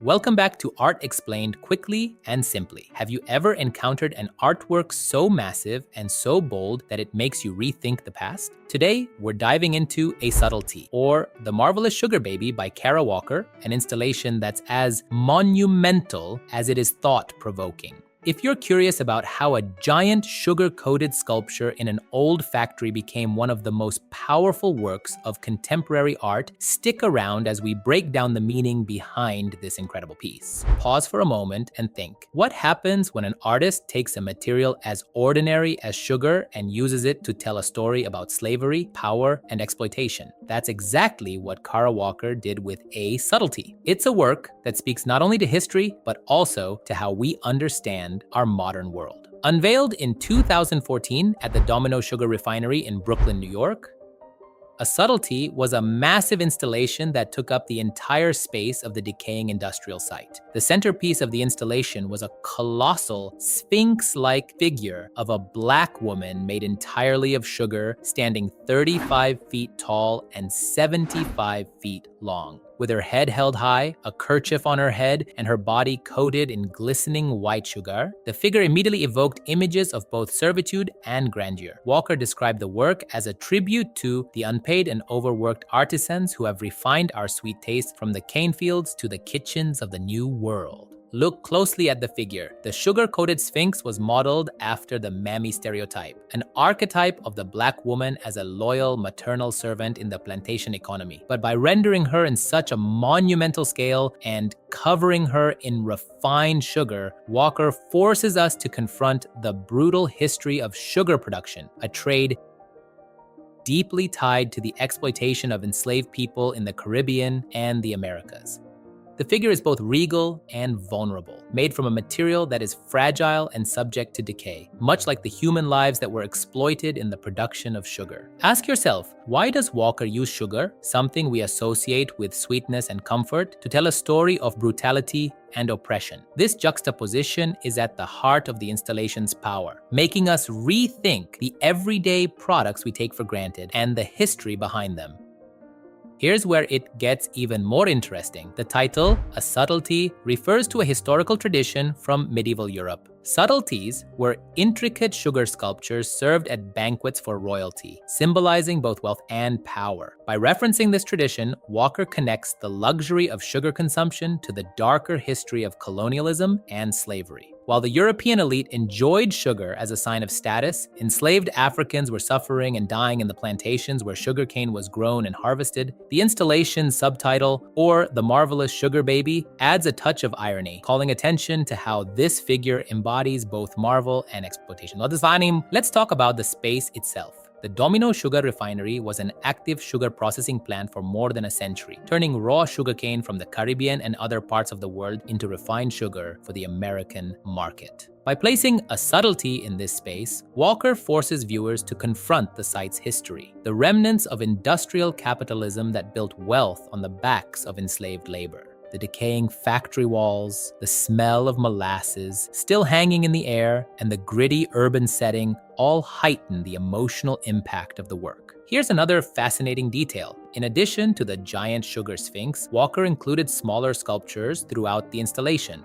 Welcome back to Art Explained Quickly and Simply. Have you ever encountered an artwork so massive and so bold that it makes you rethink the past? Today, we're diving into A Subtlety, or The Marvelous Sugar Baby by Kara Walker, an installation that's as monumental as it is thought-provoking. If you're curious about how a giant sugar-coated sculpture in an old factory became one of the most powerful works of contemporary art, stick around as we break down the meaning behind this incredible piece. Pause for a moment and think. What happens when an artist takes a material as ordinary as sugar and uses it to tell a story about slavery, power, and exploitation? That's exactly what Kara Walker did with A Subtlety. It's a work that speaks not only to history, but also to how we understand our modern world. Unveiled in 2014 at the Domino sugar refinery in Brooklyn, New York, A Subtlety was a massive installation that took up the entire space of the decaying industrial site. The centerpiece of the installation was a colossal, sphinx-like figure of a black woman made entirely of sugar, standing 35 feet tall and 75 feet long. With her head held high, a kerchief on her head, and her body coated in glistening white sugar, the figure immediately evoked images of both servitude and grandeur. Walker described the work as a tribute to the unpaid and overworked artisans who have refined our sweet taste from the cane fields to the kitchens of the new world. Look closely at the figure. The sugar-coated sphinx was modeled after the mammy stereotype, an archetype of the black woman as a loyal maternal servant in the plantation economy. But by rendering her in such a monumental scale and covering her in refined sugar, Walker forces us to confront the brutal history of sugar production, a trade deeply tied to the exploitation of enslaved people in the Caribbean and the Americas. The figure is both regal and vulnerable, made from a material that is fragile and subject to decay, much like the human lives that were exploited in the production of sugar. Ask yourself, why does Walker use sugar, something we associate with sweetness and comfort, to tell a story of brutality and oppression? This juxtaposition is at the heart of the installation's power, making us rethink the everyday products we take for granted and the history behind them. Here's where it gets even more interesting. The title, A Subtlety, refers to a historical tradition from medieval Europe. Subtleties were intricate sugar sculptures served at banquets for royalty, symbolizing both wealth and power. By referencing this tradition, Walker connects the luxury of sugar consumption to the darker history of colonialism and slavery. While the European elite enjoyed sugar as a sign of status, enslaved Africans were suffering and dying in the plantations where sugarcane was grown and harvested. The installation's subtitle, or The Marvelous Sugar Baby, adds a touch of irony, calling attention to how this figure embodies both marvel and exploitation. Let's talk about the space itself. The Domino sugar refinery was an active sugar processing plant for more than a century, turning raw sugarcane from the Caribbean and other parts of the world into refined sugar for the American market. By placing A Subtlety in this space, Walker forces viewers to confront the site's history, the remnants of industrial capitalism that built wealth on the backs of enslaved labor. The decaying factory walls, the smell of molasses still hanging in the air, and the gritty urban setting all heighten the emotional impact of the work. Here's another fascinating detail. In addition to the giant sugar sphinx, Walker included smaller sculptures throughout the installation.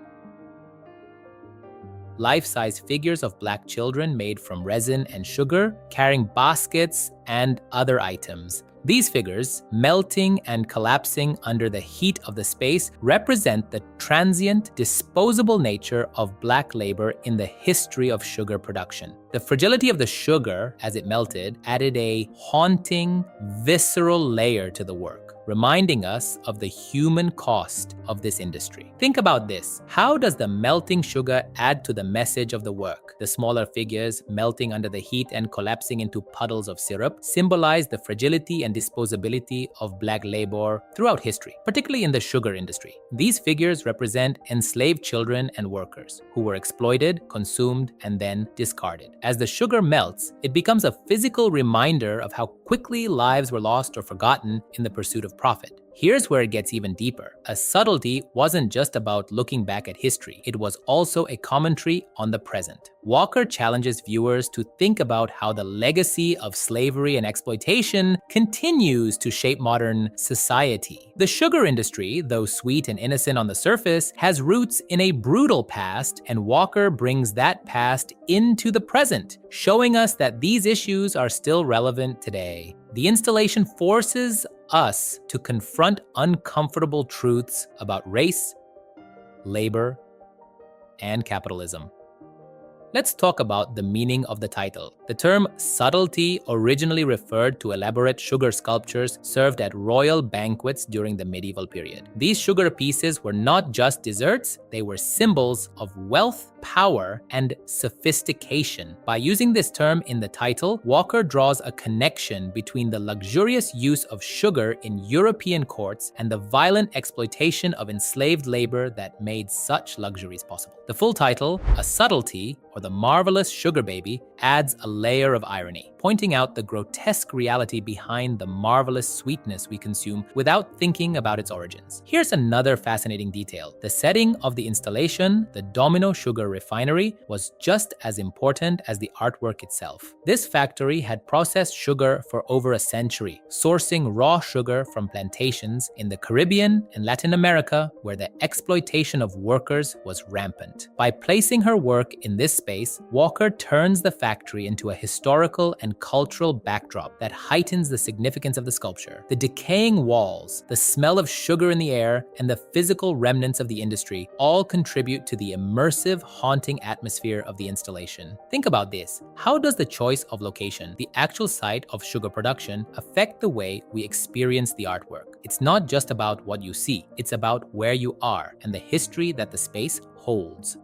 Life-size figures of black children made from resin and sugar, carrying baskets and other items. These figures, melting and collapsing under the heat of the space, represent the transient, disposable nature of black labor in the history of sugar production. The fragility of the sugar, as it melted, added a haunting, visceral layer to the work, reminding us of the human cost of this industry. Think about this. How does the melting sugar add to the message of the work? The smaller figures, melting under the heat and collapsing into puddles of syrup, symbolize the fragility and disposability of black labor throughout history, particularly in the sugar industry. These figures represent enslaved children and workers who were exploited, consumed, and then discarded. As the sugar melts, it becomes a physical reminder of how quickly lives were lost or forgotten in the pursuit of profit. Here's where it gets even deeper. A Subtlety wasn't just about looking back at history, it was also a commentary on the present. Walker challenges viewers to think about how the legacy of slavery and exploitation continues to shape modern society. The sugar industry, though sweet and innocent on the surface, has roots in a brutal past, and Walker brings that past into the present, showing us that these issues are still relevant today. The installation forces us to confront uncomfortable truths about race, labor, and capitalism. Let's talk about the meaning of the title. The term subtlety originally referred to elaborate sugar sculptures served at royal banquets during the medieval period. These sugar pieces were not just desserts, they were symbols of wealth, power, and sophistication. By using this term in the title, Walker draws a connection between the luxurious use of sugar in European courts and the violent exploitation of enslaved labor that made such luxuries possible. The full title, A Subtlety, or The Marvelous Sugar Baby, adds a layer of irony, pointing out the grotesque reality behind the marvelous sweetness we consume without thinking about its origins. Here's another fascinating detail. The setting of the installation, the Domino sugar refinery, was just as important as the artwork itself. This factory had processed sugar for over a century, sourcing raw sugar from plantations in the Caribbean and Latin America, where the exploitation of workers was rampant. By placing her work in this space, Walker turns the factory into a historical and cultural backdrop that heightens the significance of the sculpture. The decaying walls, the smell of sugar in the air, and the physical remnants of the industry all contribute to the immersive, haunting atmosphere of the installation. Think about this. How does the choice of location, the actual site of sugar production, affect the way we experience the artwork? It's not just about what you see, it's about where you are and the history that the space holds.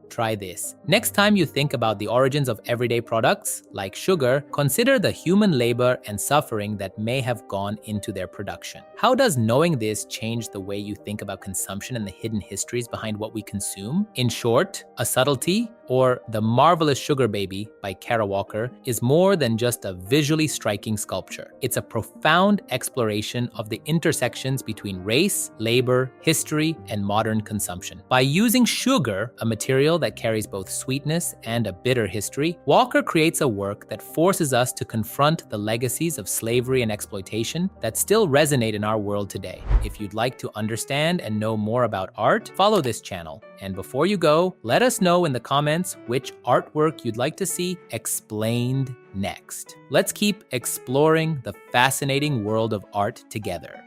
Try this. Next time you think about the origins of everyday products, like sugar, consider the human labor and suffering that may have gone into their production. How does knowing this change the way you think about consumption and the hidden histories behind what we consume? In short, A Subtlety, or The Marvelous Sugar Baby by Kara Walker, is more than just a visually striking sculpture. It's a profound exploration of the intersections between race, labor, history, and modern consumption. By using sugar, a material that carries both sweetness and a bitter history, Walker creates a work that forces us to confront the legacies of slavery and exploitation that still resonate in our world today. If you'd like to understand and know more about art, follow this channel. And before you go, let us know in the comments which artwork you'd like to see explained next. Let's keep exploring the fascinating world of art together.